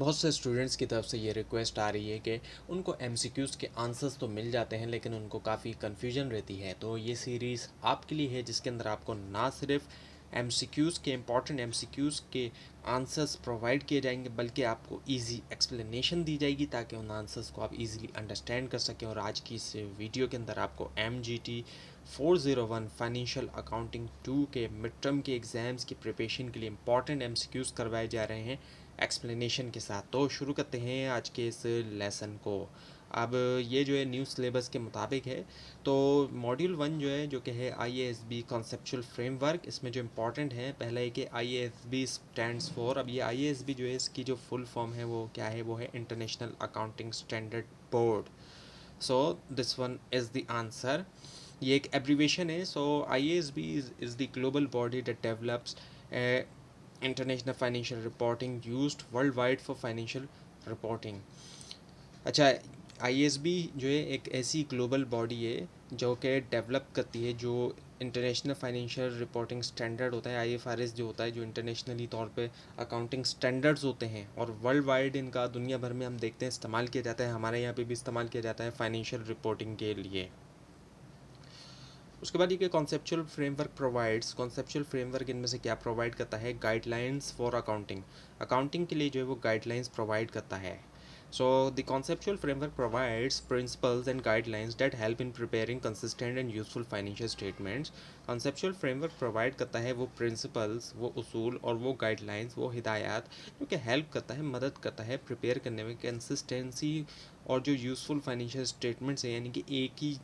बहुत से स्टूडेंट्स की तरफ से ये रिक्वेस्ट आ रही है कि उनको एमसीक्यूज़ के आंसर्स तो मिल जाते हैं लेकिन उनको काफ़ी कन्फ्यूजन रहती है। तो ये सीरीज़ आपके लिए है जिसके अंदर आपको ना सिर्फ एमसीक्यूज़ के इम्पॉर्टेंट एमसीक्यूज़ के आंसर्स प्रोवाइड किए जाएंगे बल्कि आपको इजी एक्सप्लेनेशन दी जाएगी ताकि उन आंसर्स को आप इजीली अंडरस्टैंड कर सकें। और आज की इस वीडियो के अंदर आपको MGT 401 फाइनेंशियल अकाउंटिंग 2 के मिड टर्म के एग्ज़ाम्स की प्रिपरेशन के लिए इम्पॉर्टेंट एमसीक्यूज़ करवाए जा रहे हैं एक्सप्लेनेशन के साथ। तो शुरू करते हैं आज के इस लेसन को। अब ये जो है न्यू सिलेबस के मुताबिक है। तो मॉड्यूल 1 जो है जो कि है IASB कॉन्सेप्चुअल फ्रेमवर्क, इसमें जो इम्पॉर्टेंट है पहला है कि IASB स्टैंड्स फॉर, अब ये IASB जो है इसकी जो फुल फॉर्म है वो क्या है, वो है international accounting standard board. So this one is the answer. ये एक एब्रीवेशन है। सो IASB is the global body that develops international financial reporting used world wide for financial reporting. अच्छा, IASB जो है एक ऐसी ग्लोबल बॉडी है जो कि डेवलप करती है जो इंटरनेशनल फाइनेंशियल रिपोर्टिंग स्टैंडर्ड होता है, IFRS जो होता है, जो इंटरनेशनली तौर पे अकाउंटिंग स्टैंडर्ड्स होते हैं और वर्ल्ड वाइड इनका दुनिया भर में हम देखते हैं इस्तेमाल किया जाता है। हमारे यहाँ पे भी इस्तेमाल किया जाता है फाइनेंशियल रिपोर्टिंग के लिए। उसके बाद ये conceptual framework provides, conceptual framework इनमें से क्या प्रोवाइड करता है, गाइडलाइंस फॉर अकाउंटिंग, अकाउंटिंग के लिए जो है वो गाइडलाइंस प्रोवाइड करता है। So the conceptual framework provides principles and guidelines that help in preparing consistent and useful financial statements. Conceptual framework provide करता है वो प्रिंसिपल्स, वो उसूल और वो गाइडलाइंस, वो हिदायत जो कि हेल्प करता है, मदद करता है प्रिपेयर करने में कंसिस्टेंसी और जो यूज़फुल फाइनेंशियल स्टेटमेंट्स हैं, यानी कि एक ही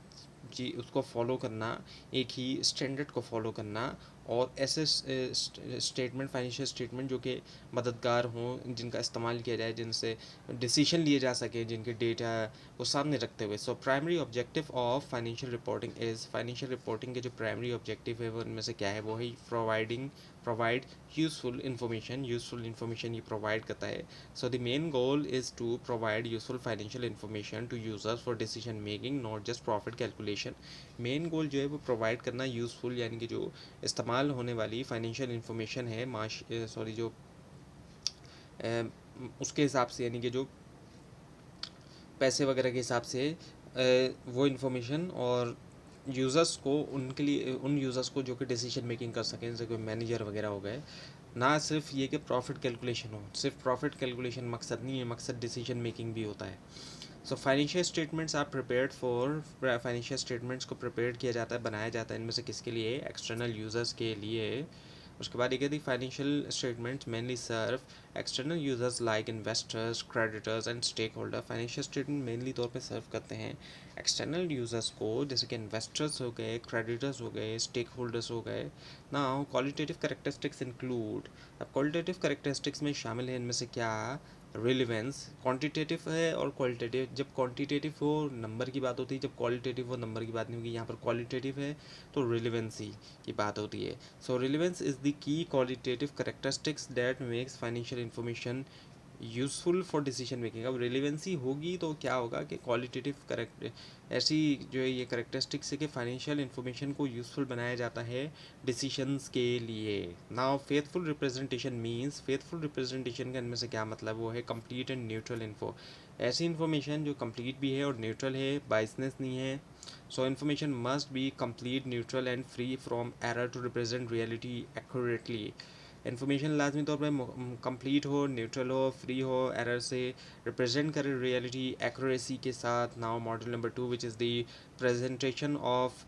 जी उसको फॉलो करना, एक ही स्टैंडर्ड को फॉलो करना और ऐसे स्टेटमेंट, फाइनेंशियल स्टेटमेंट जो कि मददगार हों, जिनका इस्तेमाल किया जाए, जिनसे डिसीजन लिए जा सके, जिनके डेटा को सामने रखते हुए। So primary objective of financial reporting is, financial reporting के जो प्राइमरी ऑब्जेक्टिव है वो इनमें से क्या है, वो है प्रोवाइड यूज़फुल इन्फॉर्मेशन ये प्रोवाइड करता है। So the main goal is to provide useful financial information to users for decision making, not just profit calculation. Main goal जो है वो प्रोवाइड करना यूज़फुल, यानी कि जो इस्तेमाल होने वाली फाइनेंशियल इन्फॉर्मेशन है, जो उसके हिसाब से, यानी कि जो पैसे वगैरह के हिसाब से वो इन्फॉर्मेशन, और यूज़र्स को, उनके लिए, उन यूज़र्स को जो कि डिसीजन मेकिंग कर सकें, जैसे कोई मैनेजर वगैरह हो गए। ना सिर्फ ये कि प्रॉफिट कैलकुलेशन हो, सिर्फ प्रॉफिट कैलकुलेशन मकसद नहीं है, मकसद डिसीजन मेकिंग भी होता है। So financial statements are prepared for, financial statements को प्रिपेयर किया जाता है, बनाया जाता है इनमें से किसके लिए, एक्सटर्नल यूज़र्स के लिए। उसके बाद ये कहती है financial statements mainly serve external users like investors, creditors and stake holder. Financial statement mainly तौर पे सर्व करते हैं एक्सटर्नल यूजर्स को, जैसे कि इन्वेस्टर्स हो गए, क्रेडिटर्स हो गए, स्टेक होल्डर्स हो गए। नाउ क्वालिटेटिव कैरेक्टरिस्टिक्स इंक्लूड, अब क्वालिटेटिव कैरेक्टरिस्टिक्स में शामिल है इनमें से क्या, रिलेवेंस, क्वांटिटेटिव है और क्वालिटेटिव। जब क्वांटिटेटिव हो नंबर की बात होती है, जब क्वालिटेटिव हो नंबर की बात नहीं होगी। यहाँ पर क्वालिटेटिव है तो रिलेवेंसी की बात होती है। So relevance is the key qualitative characteristics that makes financial information useful for decision making. अब रिलेवेंसी होगी तो क्या होगा कि क्वालिटेटिव करेक्ट, ऐसी जो है ये करेक्टरिस्टिक्स है कि फाइनेंशियल इन्फॉर्मेशन को यूज़फुल बनाया जाता है डिसीशंस के लिए। Now faithful representation means, faithful representation का इनमें से क्या मतलब, वो है कंप्लीट एंड न्यूट्रल इन्फो, ऐसी इन्फॉर्मेशन जो कंप्लीट भी है और न्यूट्रल है, बाइसनेस नहीं है। So information must be complete, neutral and free from error to represent reality accurately. Information लाजमी तौर पर कंप्लीट हो, न्यूट्रल हो, फ्री हो, एरर से रिप्रेजेंट करे रियलिटी एक्यूरेसी के साथ। Now module number 2 which is the presentation of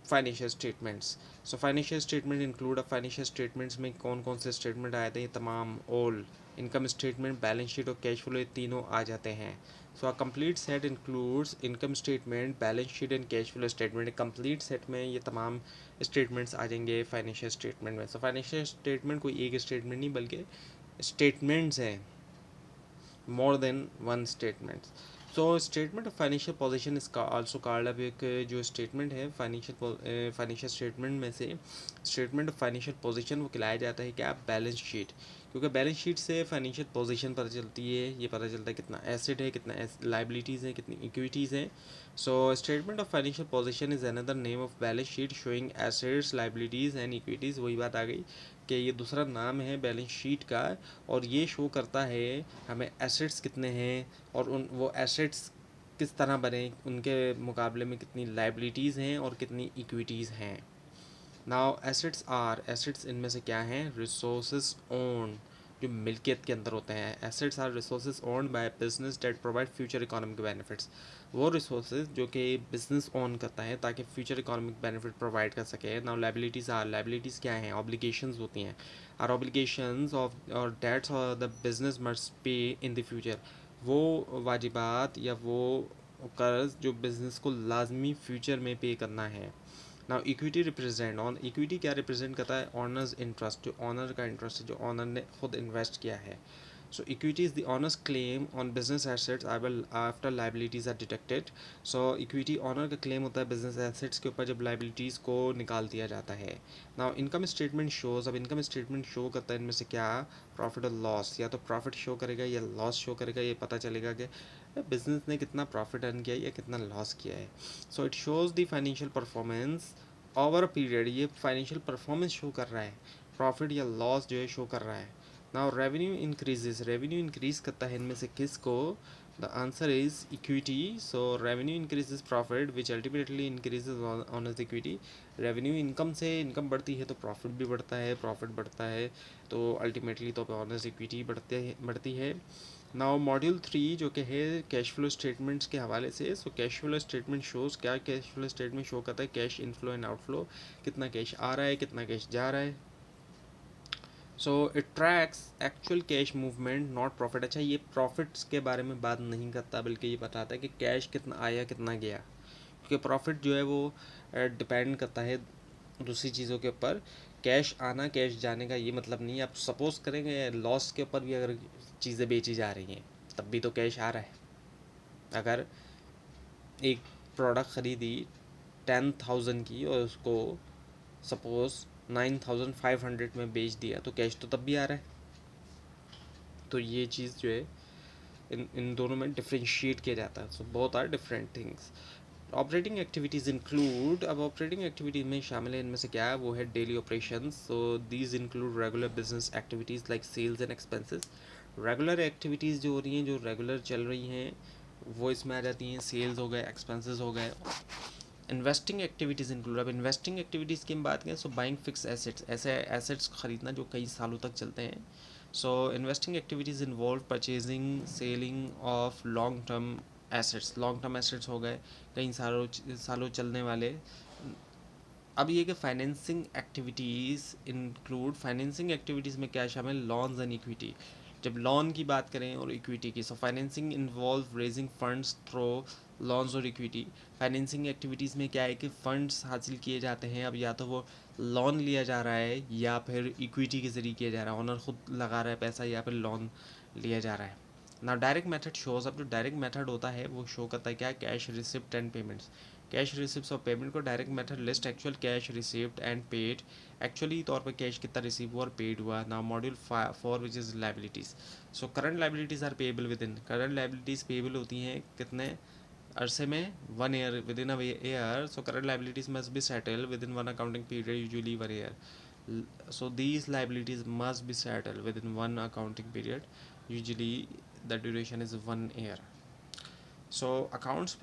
financial statements. So financial statement include, अब फाइनेंशियल स्टेटमेंट्स में कौन कौन से स्टेटमेंट आए थे, ये तमाम all income statement, balance sheet और कैश फ्लो, ये तीनों आ जाते हैं। So a complete set includes income statement, balance sheet and cash flow statement. Complete set में ये तमाम स्टेटमेंट्स आ जाएंगे फाइनेंशियल स्टेटमेंट में। सो फाइनेंशियल स्टेटमेंट कोई एक स्टेटमेंट नहीं बल्कि स्टेटमेंट्स हैं, more than one statement. So statement of financial position इसका आल्सो कॉल्ड, अब एक जो स्टेटमेंट है फाइनेंशियल स्टेटमेंट में से स्टेटमेंट ऑफ फाइनेंशियल पोजीशन वो खिलाया जाता है क्या, बैलेंस शीट। क्योंकि बैलेंस शीट से फाइनेंशियल पोजीशन पता चलती है, ये पता चलता है कितना एसेट है, कितना लाइबिलिटीज़ है, कितनी इक्विटीज़ हैं। So statement of financial position is another name of balance sheet showing assets, liabilities and equities. वही बात आ गई कि ये दूसरा नाम है बैलेंस शीट का, और ये शो करता है हमें एसेट्स कितने हैं और उन वो एसेट्स किस तरह बने, उनके मुकाबले में कितनी लाइबिलिटीज़ हैं और कितनी इक्विटीज़ हैं। नाउ एसेट्स इनमें से क्या हैं? रिसोर्सेज ओन, जो मिल्कियत के अंदर होते हैं। Assets are resources owned by business that provide future economic benefits. वो रिसोर्सेज जो कि बिजनेस ओन करता है ताकि फ्यूचर इकोनॉमिक बेनिफिट प्रोवाइड कर सके। नाउ लाइबिलिटीज़ क्या हैं? ऑब्लिगेशंस होती हैं। आर ऑब्लिगेशंस ऑफ और डेट्स और the business must pay in the future, वो वाजिबात या वो कर्ज जो बिजनेस को लाजमी फ्यूचर में पे करना है। Now equity represent on, equity क्या रिप्रेजेंट करता है? ऑनर्स इंटरेस्ट, जो ऑनर का इंटरेस्ट है, जो ऑनर ने खुद इन्वेस्ट किया है। So equity is the owner's claim on business assets after liabilities are detected. सो इक्विटी ऑनर का क्लेम होता है बिजनेस एसेट्स के ऊपर जब लाइबिलिटीज़ को निकाल दिया जाता है। नाउ इनकम स्टेटमेंट शोज, अब इनकम स्टेटमेंट शो करता है इनमें से क्या? प्रॉफिट और लॉस, या तो प्रॉफिट शो करेगा या लॉस शो करेगा। ये पता चलेगा कि बिजनेस ने कितना प्रॉफिट अर्न किया है या कितना लॉस किया है। So it shows the financial performance over a period, ये फाइनेंशियल परफॉर्मेंस शो कर रहा है, प्रॉफिट या लॉस जो है शो कर रहा है। Now revenue increases, revenue increase करता है इनमें से किसको? The answer is equity. So revenue increases profit which ultimately increases owner's equity. Revenue income से इनकम बढ़ती है तो प्रॉफिट भी बढ़ता है, प्रॉफिट बढ़ता है तो अल्टीमेटली तो ऑनर्स इक्विटी बढ़ती है। नाउ मॉड्यूल 3 जो कि है कैश फ्लो स्टेटमेंट्स के हवाले से। So cash flow statement shows क्या? कैश फ्लो स्टेटमेंट शो करता है कैश इनफ्लो एंड आउटफ्लो, कितना कैश आ रहा है कितना कैश जा रहा है। So it tracks actual cash movement not profit. अच्छा, ये प्रॉफिट्स के बारे में बात नहीं करता बल्कि ये बताता है कि कैश कितना आया कितना गया, क्योंकि प्रॉफिट जो है वो डिपेंड करता है दूसरी चीज़ों के ऊपर। कैश आना कैश जाने का ये मतलब नहीं है। आप सपोज़ करेंगे लॉस के ऊपर भी अगर चीज़ें बेची जा रही हैं तब भी तो कैश आ रहा है। अगर एक प्रोडक्ट ख़रीदी 10,000 की और उसको सपोज़ 9,500 में बेच दिया तो कैश तो तब भी आ रहा है। तो ये चीज़ जो है इन दोनों में डिफ्रेंशिएट किया जाता है। So both are different things. Operating activities include, अब ऑपरेटिंग एक्टिविटीज़ में शामिल है इनमें से क्या है? वो है daily operations. So these include regular business activities like sales and expenses. Regular activities जो हो रही हैं, जो रेगुलर चल रही हैं, वो इसमें आ जाती हैं। सेल्स हो गए, एक्सपेंसेस हो गए। इन्वेस्टिंग एक्टिविटीज़ इंक्लूड, अब इन्वेस्टिंग एक्टिविटीज़ की हम बात करें सो बाइंग फिक्स एसेट्स, ऐसे एसेट्स खरीदना जो कई सालों तक चलते हैं। सो investing activities involve purchasing selling of long term assets. Long term assets हो गए कई सालों चलने वाले। अब ये कि financing activities include, financing activities में क्या शामिल? Loans and equity. जब लॉन की बात करें और इक्विटी की, सो financing involve raising funds through loans और इक्विटी। फाइनेंसिंग एक्टिविटीज़ में क्या है कि फ़ंड्स हासिल किए जाते हैं, अब या तो वो लोन लिया जा रहा है या फिर इक्विटी के ज़रिए किया जा रहा है, ओनर खुद लगा रहा है पैसा या फिर लोन लिया जा रहा है। ना डायरेक्ट मेथड शोज, अब जो डायरेक्ट मेथड होता है वो शो करता है क्या? Cash receipt and payments. Cash receipt of payment को direct method list actual cash receipt and paid, actually तौर पर कैश कितना रिसीव हुआ और पेड हुआ। Now module 4 which is liabilities. So current liabilities are payable within, current liabilities payable होती हैं कितने अरसे में? 1 year, within a year. So current liabilities must be settle within 1 accounting period, usually 1 year. So these liabilities must be settled within 1 accounting period, usually the duration is 1 year. So accounts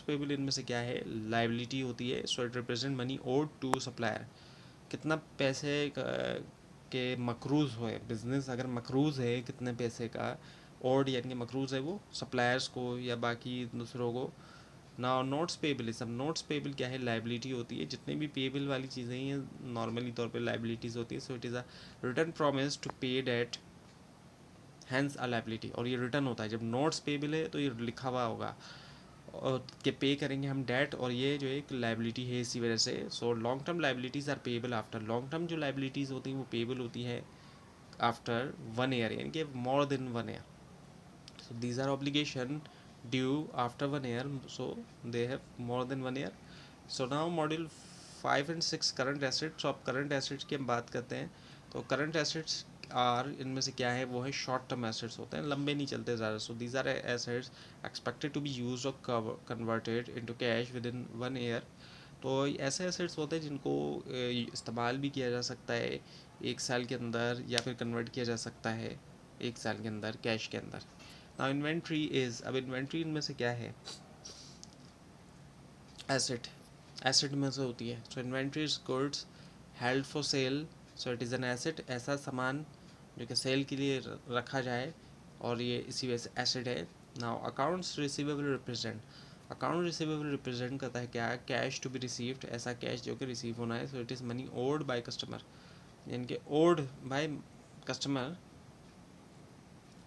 payable इनमें से क्या है? Liability होती है। So it represent money owed to supplier, कितना पैसे के मकरूज़ हुए, बिजनेस अगर मकरूज़ है कितने पैसे का ओड, यानी कि मकरूज़ है वो सप्लायर्स को या बाकी दूसरों को। ना नोट्स पेबल है, सब नोट्स पेबल क्या है? लाइबिलिटी होती है। जितनी भी पेबल वाली चीज़ें हैं नॉर्मली तौर पे लाइबिलिटीज़ होती है। So it is a return promise to pay debt, hence a liability, और ये रिटर्न होता है। जब नोट्स पेबल है तो ये लिखा हुआ होगा और कि पे करेंगे हम डेट, और ये जो एक लाइबिलिटी है इसी वजह से। So long term liabilities are payable after, long term जो लाइबिलिटीज़ होती हैं वो पेबल होती हैं आफ्टर 1 ईयर, यानी कि more than 1 year. So these are obligation due after 1 year, so they have more than 1 year. So now module 5 and 6 current assets. अब current assets की हम बात करते हैं तो करंट एसेट्स आर, इनमें से क्या है? वो है शॉर्ट टर्म एसेट्स होते हैं, लंबे नहीं चलते ज़्यादा. So these are assets expected to be use और converted into cash within 1 year. तो ऐसे एसेट्स होते हैं जिनको इस्तेमाल भी किया जा सकता है 1 साल के अंदर, या फिर कन्वर्ट किया जा सकता है 1 साल के अंदर कैश के अंदर। नाउ इन्वेंट्री इज़, अब इन्वेंट्री इनमें से क्या है, एसेट, एसेट में से होती है। So inventory is goods held for sale, so it is an asset, ऐसा सामान जो कि सेल के लिए रखा जाए, और ये इसी वजह से एसेट है। Now accounts receivable represent, account receivable represent करता है क्या, कैश टू बी रिसीव्ड, ऐसा कैश जो कि रिसीव होना है। So it is money owed by customer, यानी कि ओड बाय कस्टमर,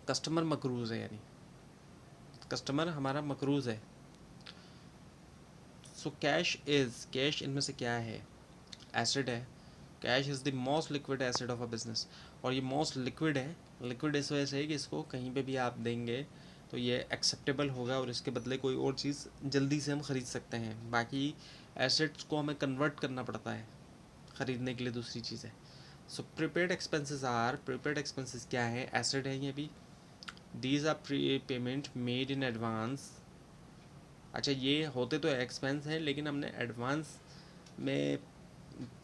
कस्टमर मकरूज़ है, यानी कस्टमर हमारा मकरूज़ है। सो कैश इज़, कैश इनमें से क्या है, एसिड है। Cash is the most liquid acid of a business, और ये मोस्ट लिक्विड है। लिक्विड इस वजह से है कि इसको कहीं पे भी आप देंगे तो ये एक्सेप्टेबल होगा, और इसके बदले कोई और चीज़ जल्दी से हम ख़रीद सकते हैं। बाकी एसेट्स को हमें कन्वर्ट करना पड़ता है ख़रीदने के लिए दूसरी चीज़ें। So prepaid expenses are, prepaid expenses क्या है, एसिड है ये भी। These are prepayment made in advance, अच्छा ये होते तो एक्सपेंस हैं लेकिन हमने एडवांस में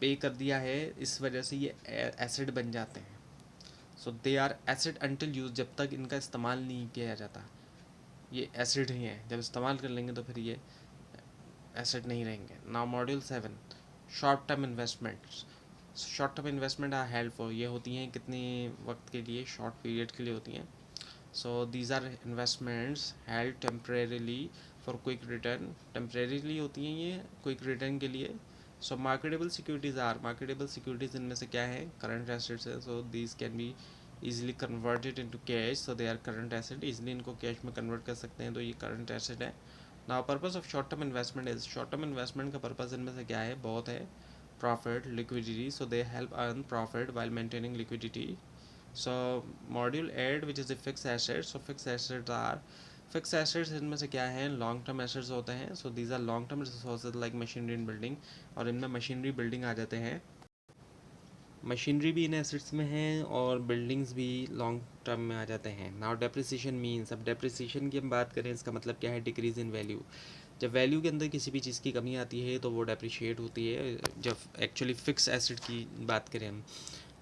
पे कर दिया है, इस वजह से ये एसिड बन जाते हैं। So they are acid until use, जब तक इनका इस्तेमाल नहीं किया जाता ये एसिड ही हैं, जब इस्तेमाल कर लेंगे तो फिर ये एसिड नहीं रहेंगे। Now module 7, short term investments. Short term investment are held for, ये होती हैं कितने वक्त के लिए, शॉर्ट पीरियड के लिए होती हैं। So these are investments help temporarily for quick return, temporarily होती हैं ये क्विक रिटर्न के लिए। So marketable securities are, marketable securities इनमें से क्या है, करंट एसेट्स है। So these can be easily converted into cash, so they are current asset, easily इनको कैश में कन्वर्ट कर सकते हैं, तो ये करंट एसेट है। Now purpose of short term investment is, short term investment का पर्पस इनमें से क्या है, बहुत है। Profit, liquidity, so they help earn profit while maintaining liquidity. So module 8 which is the fixed assets, so fixed assets are, fixed assets इनमें से क्या है, लॉन्ग टर्म एसेट्स होते हैं। So these are long term resources like machinery in building, और इनमें machinery building आ जाते हैं। मशीनरी भी इन एसेट्स में है और बिल्डिंग्स भी लॉन्ग टर्म में आ जाते हैं। नाउ डेप्रिसिएशन मीन्स, अब डेप्रिसिएशन की हम बात करें, इसका मतलब क्या है, डिक्रीज़ इन वैल्यू। जब वैल्यू के अंदर किसी भी चीज़ की कमी आती है तो वो डेप्रिशिएट होती है। जब एक्चुअली फिक्स एसेट की बात करें हम,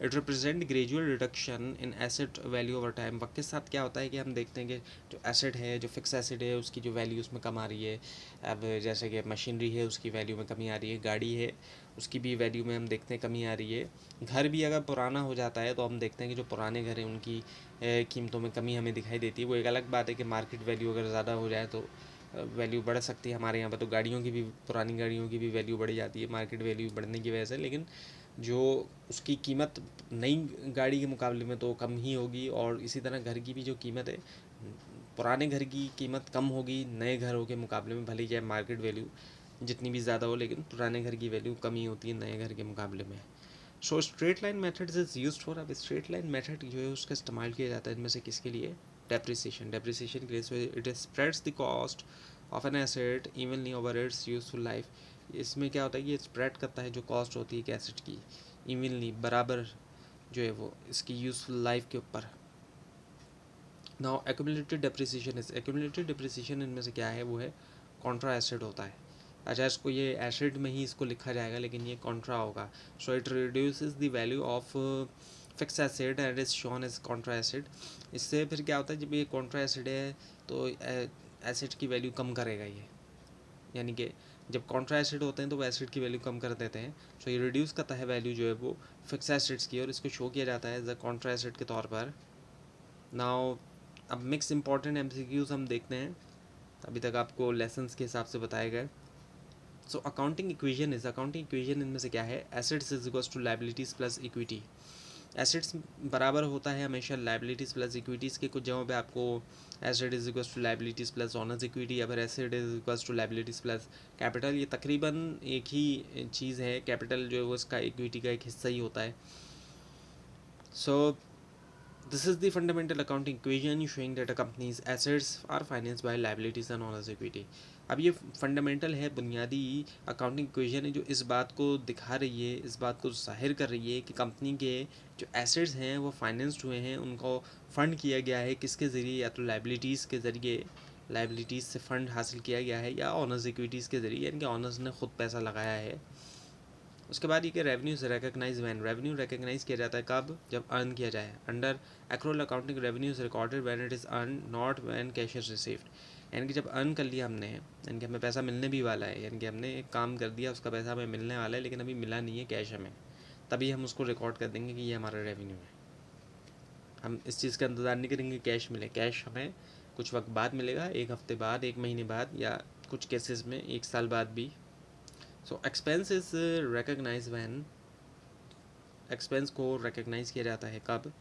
it represent gradual reduction in asset value over time. वक्त के साथ क्या होता है कि हम देखते हैं कि जो एसेट है, जो फिक्स एसेट है, उसकी जो वैल्यू उसमें कम आ रही है। अब जैसे कि मशीनरी है उसकी वैल्यू में कमी आ रही है, गाड़ी है उसकी भी वैल्यू में हम देखते हैं कमी आ रही है। घर भी अगर पुराना हो जाता है तो हम देखते हैं कि जो पुराने घर हैं उनकी कीमतों में कमी हमें दिखाई देती है। वो एक अलग बात है कि मार्केट वैल्यू अगर ज़्यादा हो जाए तो वैल्यू बढ़ सकती है। हमारे यहाँ पर तो गाड़ियों की भी, पुरानी गाड़ियों की भी वैल्यू बढ़ जाती है मार्केट वैल्यू बढ़ने की वजह से, लेकिन जो उसकी कीमत नई गाड़ी के मुकाबले में तो कम ही होगी। और इसी तरह घर की भी जो कीमत है, पुराने घर की कीमत कम होगी नए घरों के मुकाबले में, भले ही चाहे मार्केट वैल्यू जितनी भी ज़्यादा हो, लेकिन पुराने घर की वैल्यू कम ही होती है नए घर के मुकाबले में। So straight line method is use for, अब स्ट्रेट लाइन मेथड जो है उसका इस्तेमाल किया जाता है इनमें से किसके लिए, डेप्रिसिएशन, डेप्रिसिएशन के लिए। So it spreads the cost of an asset evenly over it's useful life. इसमें क्या होता है कि ये स्प्रेड करता है जो कॉस्ट होती है एक एसेट की, इवनली बराबर जो है वो इसकी यूजफुल लाइफ के ऊपर। Now accumulated depreciation is, accumulated depreciation इनमें से क्या है, वो है कॉन्ट्रा एसेट होता है। अच्छा इसको ये एसिड में ही इसको लिखा जाएगा लेकिन ये कॉन्ट्रा होगा। So it reduces the value of fixed asset and is shown as contra asset. इससे फिर क्या होता है, जब ये कॉन्ट्रा एसिड है तो एसिड की वैल्यू कम करेगा ये, यानी कि जब कॉन्ट्रा एसिड होते हैं तो वो एसिड की वैल्यू कम कर देते हैं। सो ये रिड्यूस करता है वैल्यू जो है वो फिक्स एसिड्स की, और इसको शो किया जाता है एज अ कॉन्ट्रा एसिड के तौर पर। नाउ अब मिक्स इंपॉर्टेंट एमसीक्यूज हम देखते हैं, अभी तक आपको लेसन्स के हिसाब से बताए गए। So accounting equation is, accounting equation इनमें से क्या है, assets is equals to liabilities plus equity. Assets बराबर होता है हमेशा लाइबिलिटीज़ प्लस इक्विटीज़ के। कुछ जगहों पे आपको asset is equals to liabilities plus honours equity, या फिर asset is equals to liabilities plus capital. ये तकरीबन एक ही चीज़ है, कैपिटल जो है वो इसका इक्विटी का एक हिस्सा ही होता है। सो this is the fundamental accounting equation showing that a company's assets are financed by liabilities and owners equity। अब ये फंडामेंटल है, बुनियादी अकाउंटिंग इक्वेशन है जो इस बात को दिखा रही है, इस बात को जाहिर कर रही है कि कंपनी के जो एसेट्स हैं वो फाइनेंस्ड हुए हैं, उनको फंड किया गया है किसके ज़रिए, या तो लाइबिलिटीज़ के ज़रिए लाइबिलिटीज़ से फ़ंड हासिल किया गया है या ऑनर्स इक्विटीज़ के ज़रिए, यानी कि ऑनर्स ने खुद पैसा लगाया है। उसके बाद ये कि रेवेन्यू से रिकग्नाइज वैन, रेवेन्यू रिकग्नाइज किया जाता है कब, जब अर्न किया जाए। Under एक्रोल accounting revenue is recorded when it is earn, not when cash is received. यानी कि जब अर्न कर लिया हमने, यानी कि हमें पैसा मिलने भी वाला है, यानी कि हमने एक काम कर दिया, उसका पैसा हमें मिलने वाला है लेकिन अभी मिला नहीं है कैश हमें, तभी हम उसको रिकॉर्ड कर देंगे कि ये हमारा रेवेन्यू है। हम इस चीज़ का इंतज़ार नहीं करेंगे कैश मिले, कैश हमें कुछ वक्त बाद मिलेगा, एक हफ्ते बाद, एक महीने बाद, या कुछ केसेस में एक साल बाद भी। So expense is recognise when, expense को रिकग्नाइज किया जाता है कब,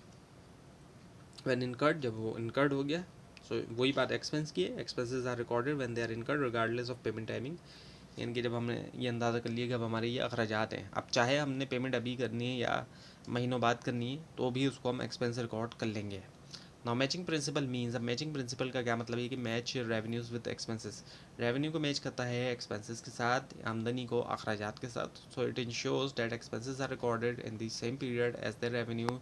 व्हेन इनकर्ड, जब वो इनकर्ड हो गया। सो वही बात एक्सपेंस की है, expenses are recorded when they are incurred regardless of payment timing. यानी कि जब हमने ये अंदाज़ा कर लिया कि अब हमारे ये अखराजात हैं, अब चाहे हमने पेमेंट अभी करनी है या महीनों बाद करनी है, तो भी उसको हम एक्सपेंस रिकॉर्ड कर लेंगे। नाउ मैचिंग प्रिंसिपल मीन्स, अब मैचिंग प्रिंसिपल का क्या मतलब है कि match revenues with expenses, revenue को मैच करता है एक्सपेंसेस के साथ, आमदनी को अखराजात के साथ। So it ensures that expenses are recorded in the same period as the revenue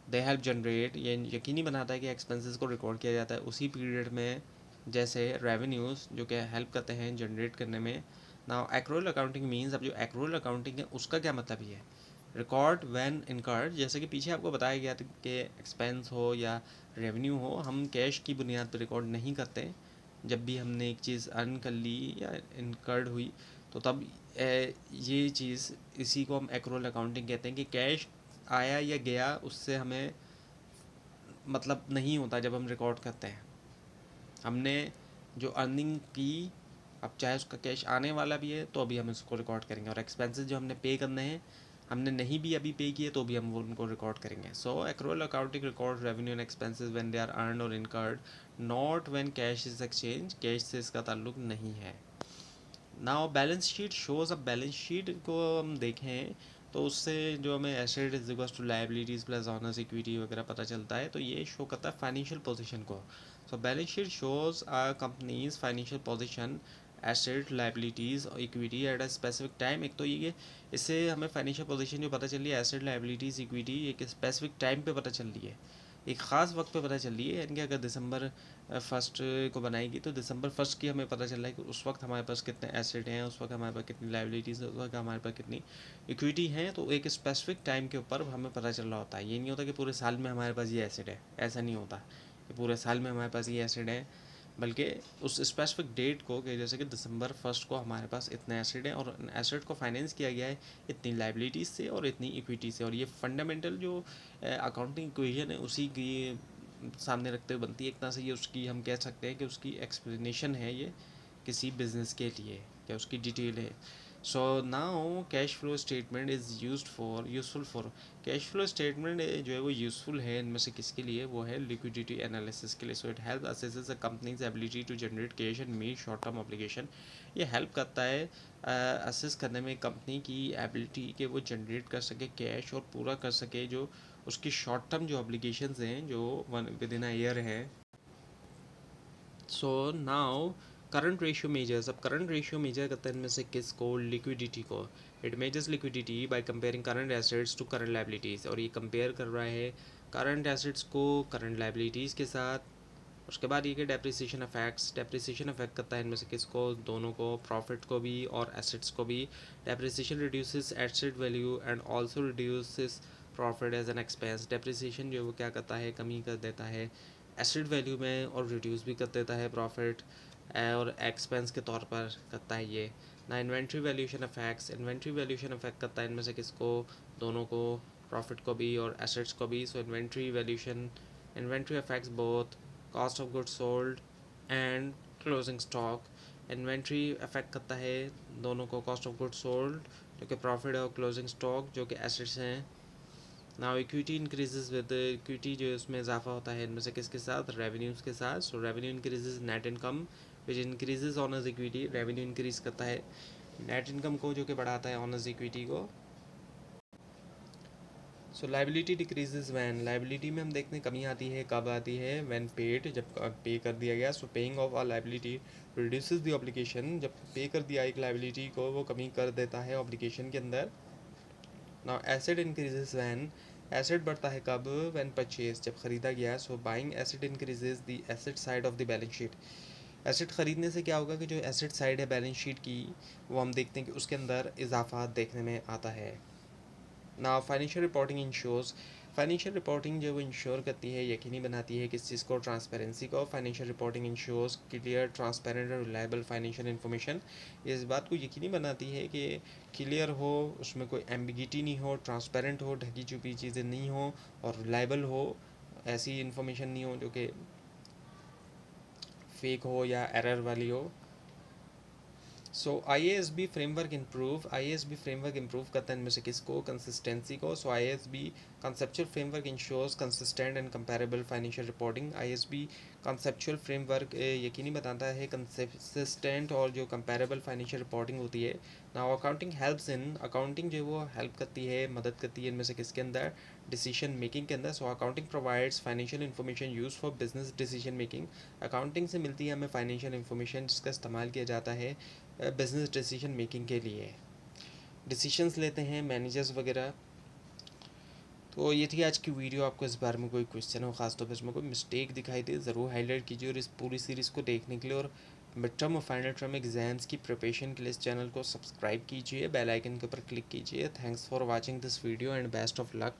they help generate, ये यकीनी बनाता है कि एक्सपेंसेस को रिकॉर्ड किया जाता है उसी पीरियड में जैसे रेवेन्यूज़, जो कि हेल्प करते हैं जनरेट करने में। नाउ एक्रूअल अकाउंटिंग मीन्स, अब जो एक्रूअल अकाउंटिंग है उसका क्या मतलब ये है, रिकॉर्ड व्हेन इनकर्ड, जैसे कि पीछे आपको बताया गया था कि एक्सपेंस हो या रेवेन्यू हो, हम कैश की बुनियाद पर रिकॉर्ड नहीं करते। जब भी हमने एक चीज़ अर्न कर ली या इनकर्ड हुई, तो तब ये चीज़, इसी को हम एक्रूअल अकाउंटिंग कहते हैं कि कैश आया या गया उससे हमें मतलब नहीं होता जब हम रिकॉर्ड करते हैं। हमने जो अर्निंग की, अब चाहे उसका कैश आने वाला भी है तो अभी हम इसको रिकॉर्ड करेंगे, और एक्सपेंसेस जो हमने पे करने हैं, हमने नहीं भी अभी पे किए तो भी हम वो उनको रिकॉर्ड करेंगे। So accrual accounting record revenue and expenses when they are earned और incurred, not when cash is exchange, cash से इसका ताल्लुक नहीं है। नाउ बैलेंस शीट शोज, अब बैलेंस शीट को हम देखें तो उससे जो हमें asset is equals to liabilities plus honours equity वगैरह पता चलता है, तो ये शो करता है फाइनेंशियल पोजीशन को। So balance sheet shows a company's financial position, asset, liabilities और equity at a specific time. एक तो ये, इससे हमें फाइनेंशियल पोजीशन जो पता चल रही है, एसेट, लायबिलिटीज़, इक्विटी, एक स्पेसिफिक टाइम पे पता चल रही है, एक ख़ास वक्त पे पता चल रही है। यानी कि अगर दिसंबर फर्स्ट को बनाएगी तो दिसंबर फर्स्ट की हमें पता चल रहा है कि उस वक्त हमारे पास कितने एसेट हैं, उस वक्त हमारे पास कितनी लाइबिलिटीज़ है, उस वक्त हमारे पास कितनी इक्विटी हैं। तो एक स्पेसिफिक टाइम के ऊपर हमें पता चल रहा होता है। ये नहीं होता कि पूरे साल में हमारे पास ये एसेट है, ऐसा नहीं होता कि पूरे साल में हमारे पास ये एसेट है, बल्कि उस स्पेसिफिक डेट को, कि जैसे कि दिसंबर फर्स्ट को हमारे पास इतने एसेट हैं और एसेट को फाइनेंस किया गया है इतनी लाइबिलिटीज़ से और इतनी इक्विटी से। और ये फंडामेंटल जो अकाउंटिंग इक्वेशन है उसी की सामने रखते हुए बनती है। एक तरह से ये उसकी, हम कह सकते हैं कि उसकी एक्सप्लेनेशन है ये किसी बिजनेस के लिए, क्या उसकी डिटेल है। So now cash flow statement is useful for, cash flow statement जो है वो यूज़फुल है इनमें से किसके लिए, वो है लिक्विडिटी एनालिसिस के लिए। So it help assesses a company's ability to generate cash and meet short term obligation. ये हेल्प करता है असेस करने में कंपनी की एबिलिटी कि वो जनरेट कर सके कैश और पूरा कर सके जो उसकी शॉर्ट टर्म जो ऑब्लिगेशंस हैं जो विद इन अ ईयर है। So now current ratio measures, अब करंट रेशियो मेजर करता है इनमें से किसको, लिक्विडिटी को। It measures liquidity by comparing current assets to current liabilities, और ये कंपेयर कर रहा है करंट एसेट्स को करंट लाइबिलिटीज़ के साथ। उसके बाद ये कि डेप्रिसिएशन इफेक्ट्स, डेप्रिसिएशन इफेक्ट करता है इनमें से किसको, दोनों को, प्रॉफिट को भी और एसेट्स को भी। Depreciation reduces asset value and also reduces profit as an expense, depreciation जो है वो क्या करता है, कमी कर देता है एसेट वैल्यू में और रिड्यूस भी कर देता है प्रॉफिट, और एक्सपेंस के तौर पर करता है ये ना। Inventory valuation effects, inventory valuation effect करता है इनमें से किसको, दोनों को, प्रॉफिट को भी और एसेट्स को भी। So inventory valuation, inventory affects both cost of goods sold and closing stock. Inventory affect करता है दोनों को, कॉस्ट ऑफ गुड्स सोल्ड जो कि प्रॉफिट है और क्लोजिंग स्टॉक जो कि एसेट्स हैं। Now equity increases with, equity जो है उसमें इजाफा होता है इनमें से किसके साथ, रेवेन्यूज़ के साथ। So revenue increases net income which increases owner's equity, revenue increase करता है नेट इनकम को जो कि बढ़ाता है ऑनर्स इक्विटी को। So liability decreases when, liability में हम देखते हैं कमी आती है कब आती है, वैन पेड, जब पे कर दिया गया। So paying off a liability reduces the obligation, जब पे कर दिया एक लाइबिलिटी को वो कमी कर देता है ऑब्लिगेशन के अंदर। Now asset increases when, asset बढ़ता है कब? व्हेन परचेज, जब ख़रीदा गया। So buying asset increases the asset side of the balance sheet. Asset ख़रीदने से क्या होगा कि जो एसेट साइड है बैलेंस शीट की, वो हम देखते हैं कि उसके अंदर इजाफा देखने में आता है। ना financial reporting ensures, financial reporting जो वो इंश्योर करती है, यकीनी बनाती है किस चीज़ को? ट्रांसपेरेंसी को। Financial reporting ensures clear, transparent और रिलायबल फाइनेंशियल इन्फॉर्मेशन। ये इस बात को यकीनी बनाती है कि क्लियर हो, उसमें कोई एम्बिगिटी नहीं हो, ट्रांसपेरेंट हो, ढकी छुपी चीज़ें नहीं हो, और रिलायबल हो, ऐसी इन्फॉर्मेशन नहीं हो जो कि फेक हो या एरर वाली हो। So IASB framework improve, IASB framework improve करता है इनमें से किसको? कंसिस्टेंसी को। So IASB conceptual framework ensures consistent and comparable financial reporting. IASB conceptual framework यकीनी बताता है कंसिस्टेंट और जो कंपेरेबल फाइनेंशियल रिपोर्टिंग होती है। Now accounting helps in, accounting जो है वो हेल्प करती है, मदद करती है इनमें से किसके अंदर? डिसीजन मेकिंग के अंदर। So accounting provides financial information use for business decision making. Accounting से मिलती है हमें फाइनेंशियल इन्फॉर्मेशन जिसका इस्तेमाल किया जाता है बिजनेस डिसीजन मेकिंग के लिए। डिसीशंस लेते हैं मैनेजर्स वगैरह। तो ये थी आज की वीडियो। आपको इस बारे में कोई क्वेश्चन हो, खासतौर पर इसमें कोई मिस्टेक दिखाई दे, ज़रूर हाईलाइट कीजिए। और इस पूरी सीरीज़ को देखने के लिए और मिड टर्म और फाइनल टर्म एग्जाम्स की प्रिपरेशन के लिए इस चैनल को सब्सक्राइब कीजिए, बेल आइकन के ऊपर क्लिक कीजिए। Thanks for watching this video and best of luck.